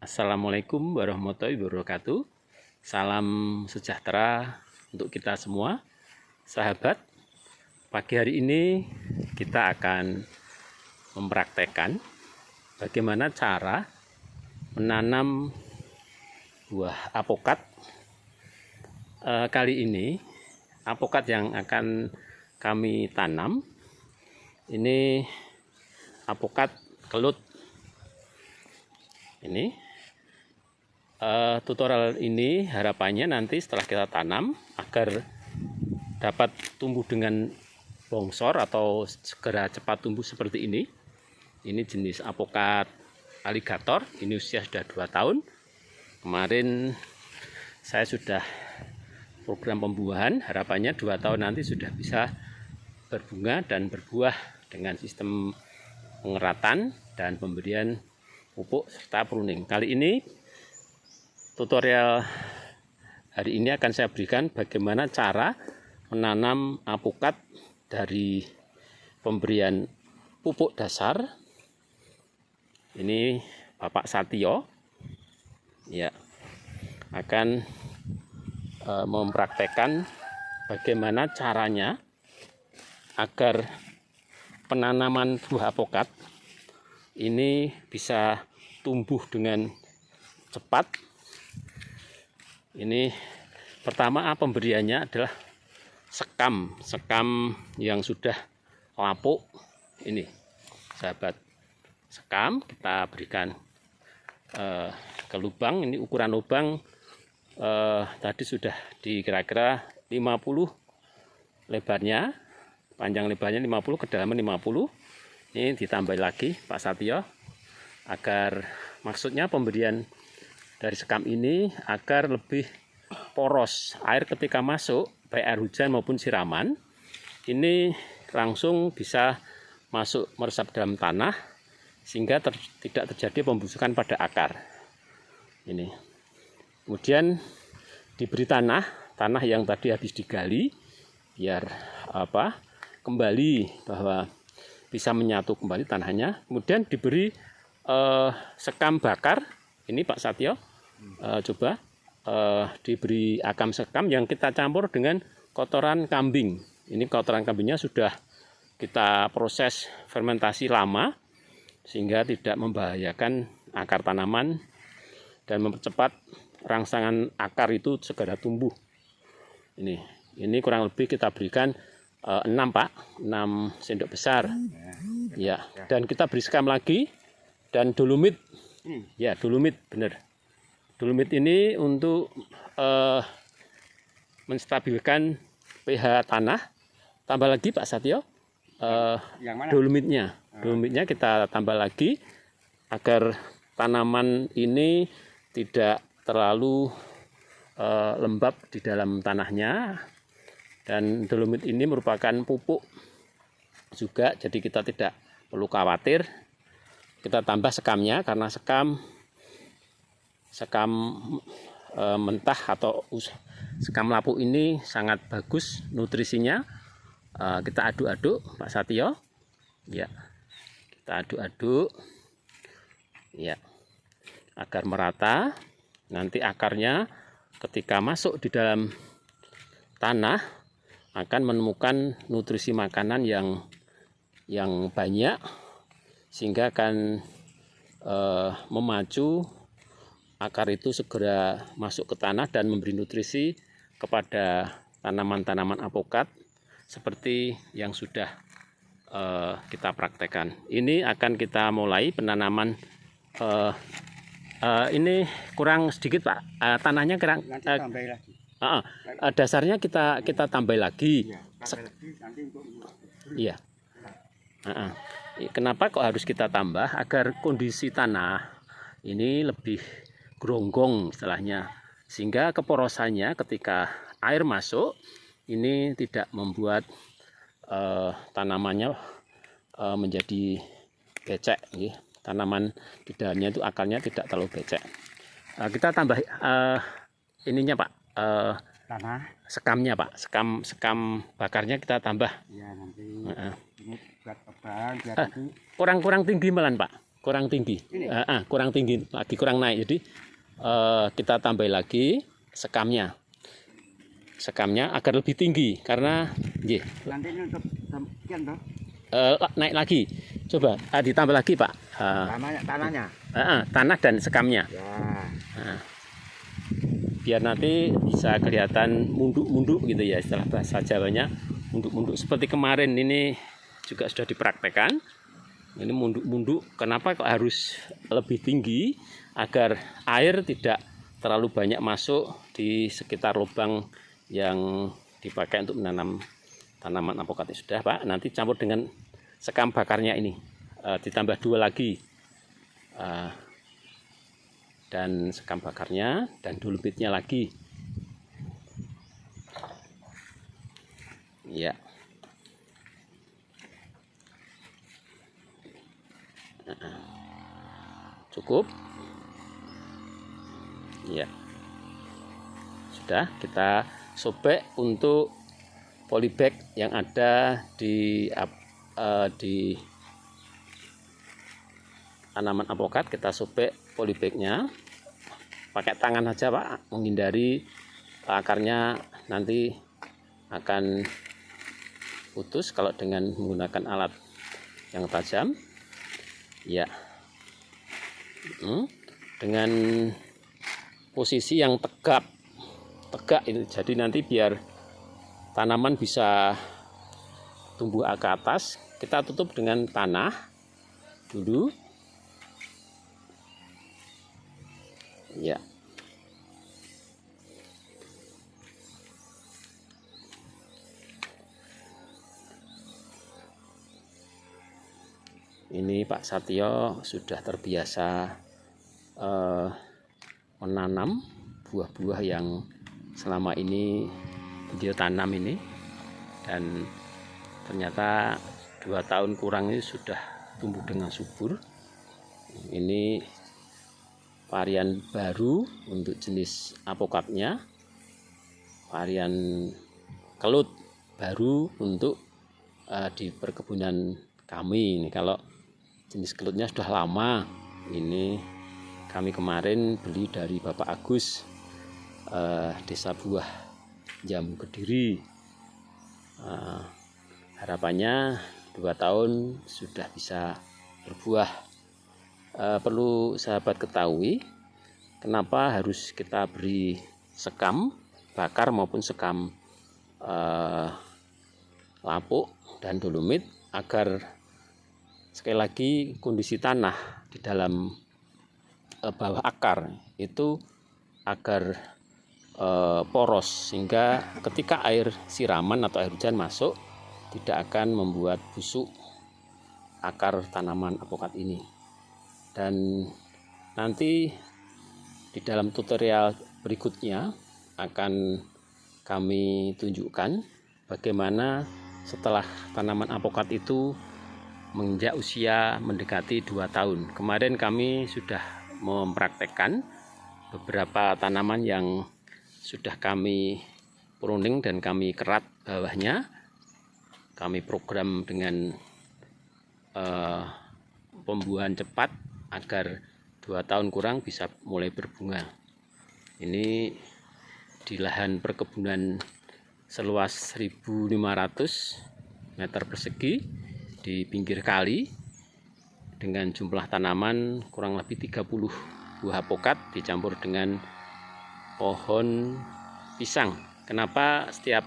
Assalamualaikum warahmatullahi wabarakatuh. Salam sejahtera untuk kita semua, sahabat. Pagi hari ini kita akan mempraktekkan bagaimana cara menanam buah apokat. Kali ini apokat yang akan kami tanam ini apokat kelut. Ini tutorial ini harapannya nanti setelah kita tanam agar dapat tumbuh dengan bongsor atau segera cepat tumbuh seperti ini. Ini jenis apokat aligator, ini usia sudah 2 tahun. Kemarin saya sudah program pembuahan, harapannya 2 tahun nanti sudah bisa berbunga dan berbuah dengan sistem pengeratan dan pemberian pupuk serta pruning. Kali ini tutorial hari ini akan saya berikan bagaimana cara menanam apokat dari pemberian pupuk dasar. Ini Bapak Satyo ya akan mempraktekkan bagaimana caranya agar penanaman buah apokat ini bisa tumbuh dengan cepat. Ini pertama pemberiannya adalah sekam yang sudah lapuk. Ini sahabat, sekam kita berikan ke lubang. Ini ukuran lubang tadi sudah kira-kira 50 lebarnya, panjang lebarnya 50, kedalaman 50. Ini ditambah lagi Pak Satyo agar maksudnya pemberian dari sekam ini agar lebih poros air ketika masuk, baik air hujan maupun siraman, ini langsung bisa masuk meresap dalam tanah sehingga tidak terjadi pembusukan pada akar. Ini kemudian diberi tanah yang tadi habis digali biar kembali bahwa bisa menyatu kembali tanahnya. Kemudian diberi sekam bakar. Ini Pak Satyo coba diberi akam sekam yang kita campur dengan kotoran kambing. Ini kotoran kambingnya sudah kita proses fermentasi lama sehingga tidak membahayakan akar tanaman dan mempercepat rangsangan akar itu segera tumbuh. Ini kurang lebih kita berikan 6 Pak, 6 sendok besar ya, dan kita beri sekam lagi dan dolomit ya, dolomit benar. Dolomit ini untuk menstabilkan pH tanah. Tambah lagi Pak Satyo dolomitnya kita tambah lagi agar tanaman ini tidak terlalu lembab di dalam tanahnya. Dan dolomit ini merupakan pupuk juga, jadi kita tidak perlu khawatir. Kita tambah sekamnya karena sekam mentah atau sekam lapuk ini sangat bagus nutrisinya. Kita aduk-aduk Pak Satyo ya, kita aduk-aduk ya agar merata. Nanti akarnya ketika masuk di dalam tanah akan menemukan nutrisi makanan yang banyak sehingga akan memacu akar itu segera masuk ke tanah dan memberi nutrisi kepada tanaman-tanaman apokat seperti yang sudah kita praktekkan. Ini akan kita mulai penanaman. Ini kurang sedikit Pak, tanahnya kurang. Dasarnya kita tambah lagi. Iya. Kenapa kok harus kita tambah? Agar kondisi tanah ini lebih geronggong istilahnya, sehingga keporosannya ketika air masuk ini tidak membuat tanamannya menjadi becek. Tanaman di dalamnya itu akarnya tidak terlalu becek. Kita tambah ininya Pak, tanah sekamnya Pak, sekam bakarnya kita tambah ya, nanti ini buat tebal, kurang tinggi malah Pak. kurang tinggi. Kurang tinggi lagi, kurang naik. Jadi kita tambah lagi sekamnya agar lebih tinggi karena nanti ini untuk sekian toh. Naik lagi. Coba ditambah lagi, Pak. Tanahnya. Tanah dan sekamnya. Ya. Biar nanti bisa kelihatan munduk-munduk gitu ya, istilah bahasa Jawanya, munduk-munduk. Seperti kemarin ini juga sudah dipraktekkan. Ini munduk-munduk. Kenapa kok harus lebih tinggi? Agar air tidak terlalu banyak masuk di sekitar lubang yang dipakai untuk menanam tanaman apokat. Sudah, Pak. Nanti campur dengan sekam bakarnya ini. Ditambah 2 lagi. Dan sekam bakarnya dan dolomitnya lagi. Ya. Cukup. Ya. Sudah, kita sobek untuk polybag yang ada di tanaman apokat. Kita sobek polybagnya pakai tangan aja, Pak, menghindari akarnya nanti akan putus kalau dengan menggunakan alat yang tajam. Ya, dengan posisi yang tegak itu, jadi nanti biar tanaman bisa tumbuh ke atas, kita tutup dengan tanah dulu. Ya. Ini Pak Satyo sudah terbiasa menanam buah-buah yang selama ini beliau tanam ini, dan ternyata 2 tahun kurang ini sudah tumbuh dengan subur. Ini varian baru untuk jenis apokatnya, varian kelut baru untuk di perkebunan kami. Ini kalau jenis kelutnya sudah lama, ini kami kemarin beli dari Bapak Agus, Desa Buah, Jambu Kediri. Harapannya 2 tahun sudah bisa berbuah. Perlu sahabat ketahui kenapa harus kita beri sekam bakar maupun sekam lapuk dan dolomit, agar sekali lagi kondisi tanah di dalam bawah akar itu agar poros, sehingga ketika air siraman atau air hujan masuk tidak akan membuat busuk akar tanaman apokat ini. Dan nanti di dalam tutorial berikutnya akan kami tunjukkan bagaimana setelah tanaman apokat itu menginjak usia mendekati 2 tahun. Kemarin kami sudah mempraktekkan beberapa tanaman yang sudah kami pruning dan kami kerat bawahnya. Kami program dengan pembuahan cepat agar 2 tahun kurang bisa mulai berbunga. Ini di lahan perkebunan seluas 1.500 meter persegi di pinggir kali, dengan jumlah tanaman kurang lebih 30 buah apokat dicampur dengan pohon pisang. Kenapa setiap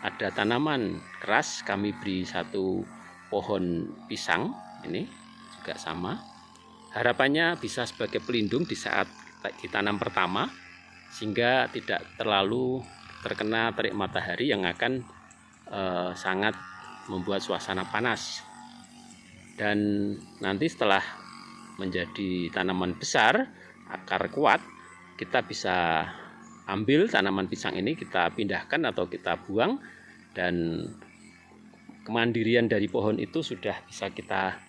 ada tanaman keras kami beri 1 pohon pisang? Ini juga sama. Harapannya bisa sebagai pelindung di saat ditanam pertama, sehingga tidak terlalu terkena terik matahari yang akan sangat membuat suasana panas. Dan nanti setelah menjadi tanaman besar, akar kuat, kita bisa ambil tanaman pisang ini, kita pindahkan atau kita buang, dan kemandirian dari pohon itu sudah bisa kita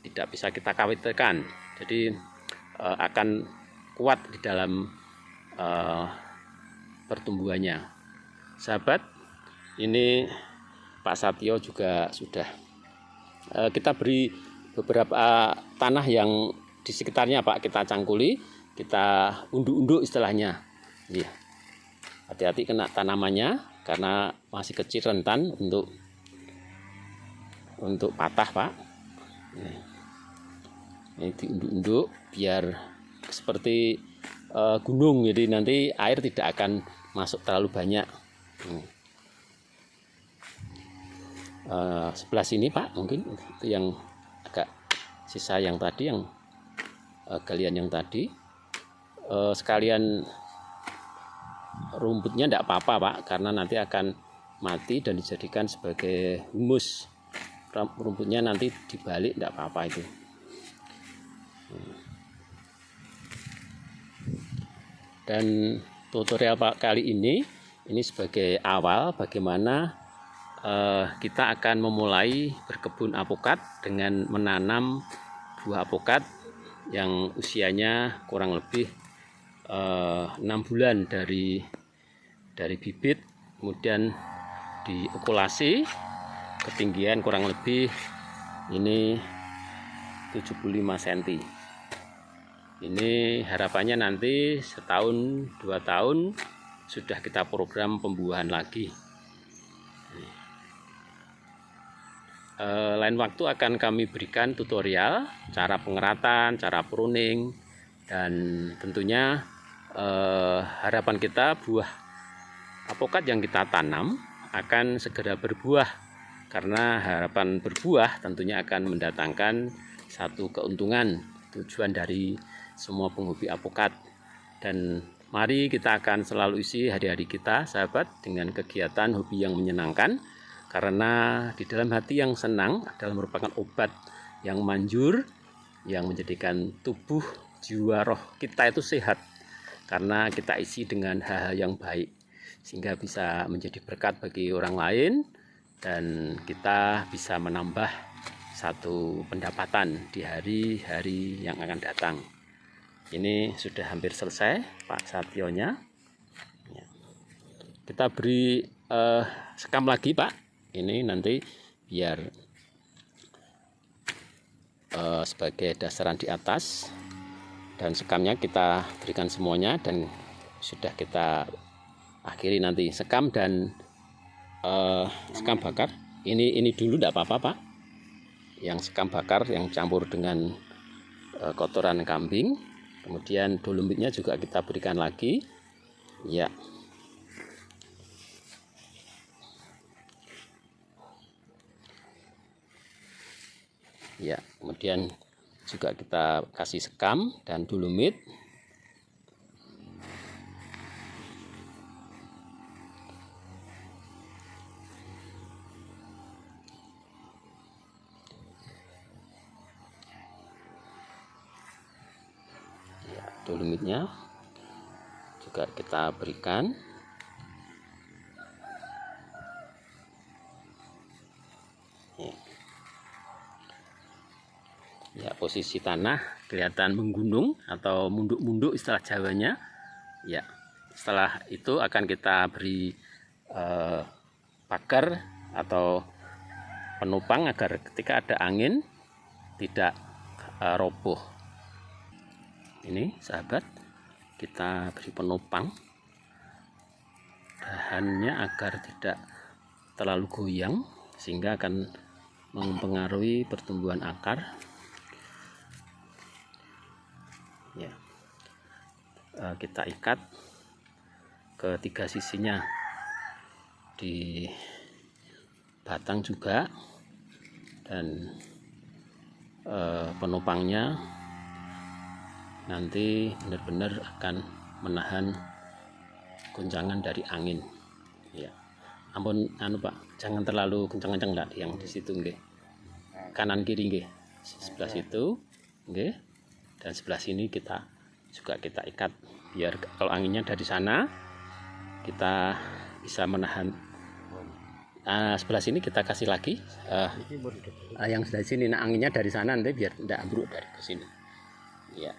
tidak bisa kita khawatirkan. Jadi akan kuat di dalam pertumbuhannya. Sahabat, ini Pak Satyo juga sudah kita beri beberapa tanah yang di sekitarnya Pak kita cangkuli, kita unduk-unduk istilahnya. Iya. Hati-hati kena tanamannya karena masih kecil, rentan untuk patah Pak. Ini diunduk-unduk biar seperti gunung, jadi nanti air tidak akan masuk terlalu banyak. Sebelah sini Pak, mungkin itu yang agak sisa yang tadi, yang galian yang tadi, sekalian rumputnya tidak apa-apa Pak, karena nanti akan mati dan dijadikan sebagai humus. Rumputnya nanti dibalik tidak apa-apa itu. Dan tutorial Pak kali ini sebagai awal bagaimana kita akan memulai berkebun alpukat dengan menanam buah alpukat yang usianya kurang lebih 6 bulan dari bibit, kemudian diokulasi, ketinggian kurang lebih ini 75 cm. Ini harapannya nanti setahun 2 tahun sudah kita program pembuahan lagi. Lain waktu akan kami berikan tutorial cara pengeratan, cara pruning, dan tentunya harapan kita buah alpukat yang kita tanam akan segera berbuah, karena harapan berbuah tentunya akan mendatangkan satu keuntungan, tujuan dari semua penghobi alpukat. Dan mari kita akan selalu isi hari-hari kita sahabat dengan kegiatan hobi yang menyenangkan, karena di dalam hati yang senang adalah merupakan obat yang manjur, yang menjadikan tubuh, jiwa, roh kita itu sehat, karena kita isi dengan hal-hal yang baik, sehingga bisa menjadi berkat bagi orang lain dan kita bisa menambah satu pendapatan di hari-hari yang akan datang. Ini sudah hampir selesai Pak Satyonya. Kita beri sekam lagi Pak. Ini nanti biar sebagai dasaran di atas, dan sekamnya kita berikan semuanya dan sudah kita akhiri nanti sekam dan sekam bakar. Ini dulu tidak apa-apa Pak. Yang sekam bakar yang campur dengan kotoran kambing, kemudian dolomitnya juga kita berikan lagi. Ya. Ya, kemudian juga kita kasih sekam dan dolomit. Ya, dolomitnya juga kita berikan. Ya, posisi tanah kelihatan menggunung atau munduk-munduk istilah Jawanya. Ya, setelah itu akan kita beri pagar atau penopang agar ketika ada angin tidak roboh. Ini sahabat, kita beri penopang dahannya agar tidak terlalu goyang, sehingga akan mempengaruhi pertumbuhan akar. Ya, kita ikat ke 3 sisinya di batang juga, dan penopangnya nanti benar-benar akan menahan goncangan dari angin. Ya, ampun Pak, jangan terlalu kencang-kencang lah yang di situ nggih. Kanan kiri nggih, sebelah situ nggih. Dan sebelah sini kita ikat biar kalau anginnya dari sana kita bisa menahan. Sebelah sini kita kasih lagi yang dari sini, nah anginnya dari sana nanti biar tidak ambruk dari ke sini. Ya.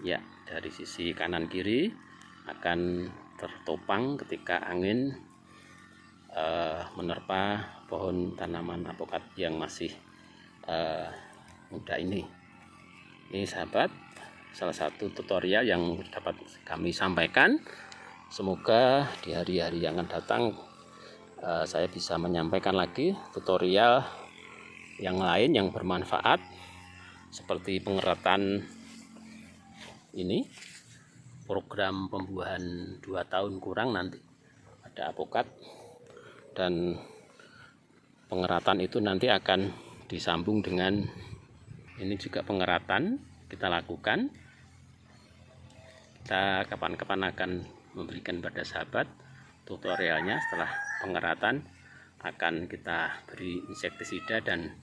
Ya, dari sisi kanan kiri akan tertopang ketika angin menerpa pohon tanaman apokat yang masih muda ini. Ini sahabat, salah satu tutorial yang dapat kami sampaikan. Semoga di hari-hari yang akan datang saya bisa menyampaikan lagi tutorial yang lain yang bermanfaat, seperti pengeratan ini, program pembuahan 2 tahun kurang nanti ada apokat, dan pengeratan itu nanti akan disambung dengan ini juga pengeratan kita lakukan. Kita kapan-kapan akan memberikan pada sahabat tutorialnya. Setelah pengeratan akan kita beri insektisida dan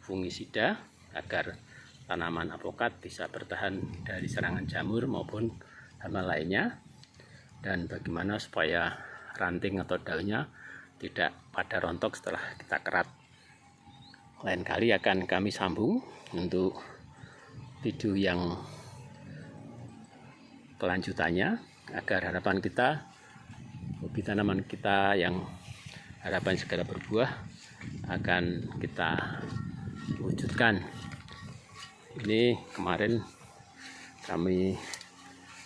fungisida agar tanaman apokat bisa bertahan dari serangan jamur maupun hama lainnya, dan bagaimana supaya ranting atau daunnya tidak pada rontok setelah kita kerat. Lain kali akan kami sambung untuk video yang kelanjutannya, agar harapan kita, hobi tanaman kita yang harapan segera berbuah akan kita wujudkan. Ini kemarin kami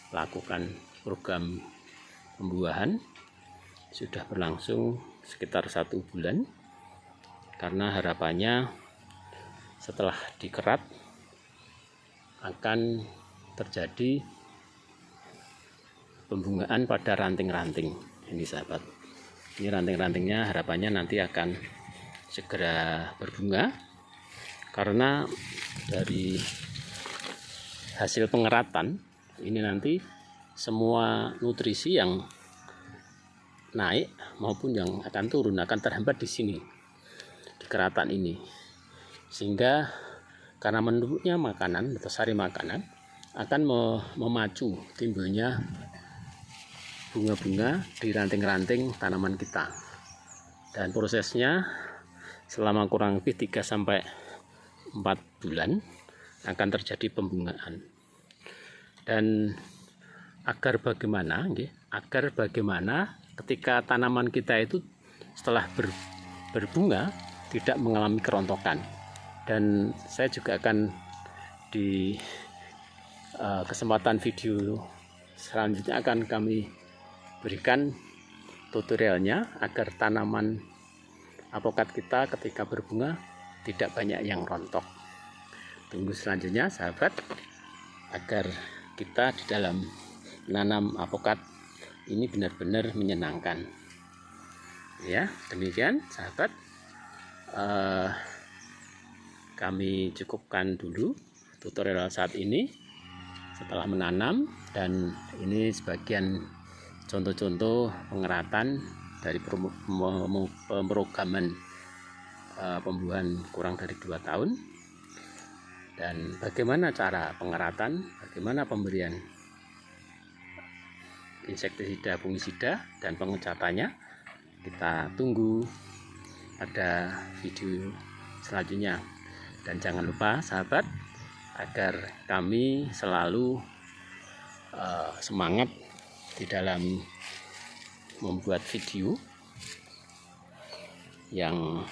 lakukan program pembuahan, sudah berlangsung sekitar 1 bulan, karena harapannya setelah dikerat akan terjadi pembungaan pada ranting-ranting ini sahabat. Ini ranting-rantingnya harapannya nanti akan segera berbunga, karena dari hasil pengeratan ini nanti semua nutrisi yang naik maupun yang akan turun akan terhambat di sini, di keratan ini, sehingga karena menurutnya makanan atau sari makanan akan memacu timbulnya bunga-bunga di ranting-ranting tanaman kita. Dan prosesnya selama kurang lebih 3-4 bulan akan terjadi pembungaan. Dan agar bagaimana ketika tanaman kita itu setelah berbunga tidak mengalami kerontokan. Dan saya juga akan di kesempatan video selanjutnya akan kami berikan tutorialnya agar tanaman apokat kita ketika berbunga tidak banyak yang rontok. Tunggu selanjutnya sahabat, agar kita di dalam menanam apokat ini benar-benar menyenangkan. Ya, demikian sahabat, kami cukupkan dulu tutorial saat ini setelah menanam, dan ini sebagian contoh-contoh pengeratan dari pemrograman pembuahan kurang dari 2 tahun, dan bagaimana cara pengeratan, bagaimana pemberian insektisida, fungisida, dan pengecatannya. Kita tunggu ada video selanjutnya. Dan jangan lupa sahabat, agar kami selalu semangat di dalam membuat video yang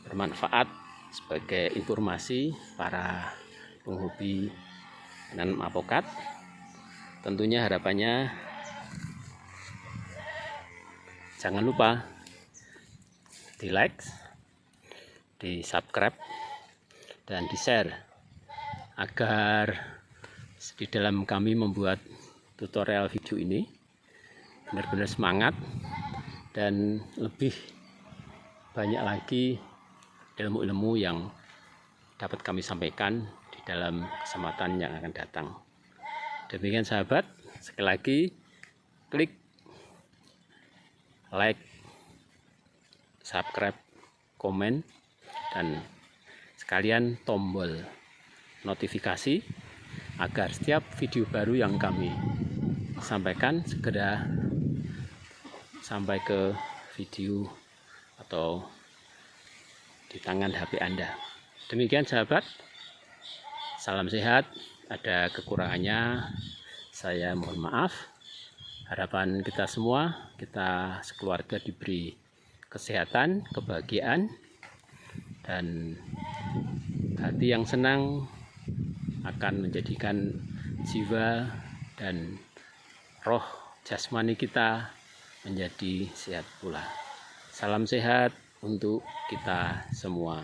bermanfaat sebagai informasi para penghobi menanam apokat. Tentunya harapannya jangan lupa di like, di subscribe, dan di share, agar di dalam kami membuat tutorial video ini benar-benar semangat dan lebih banyak lagi ilmu-ilmu yang dapat kami sampaikan di dalam kesempatan yang akan datang. Demikian sahabat, sekali lagi klik like, subscribe, komen, dan sekalian tombol notifikasi agar setiap video baru yang kami sampaikan segera sampai ke video atau di tangan HP Anda. Demikian sahabat, salam sehat. Ada kekurangannya saya mohon maaf. Harapan kita semua, kita sekeluarga diberi kesehatan, kebahagiaan, dan hati yang senang akan menjadikan jiwa dan roh jasmani kita menjadi sehat pula. Salam sehat untuk kita semua.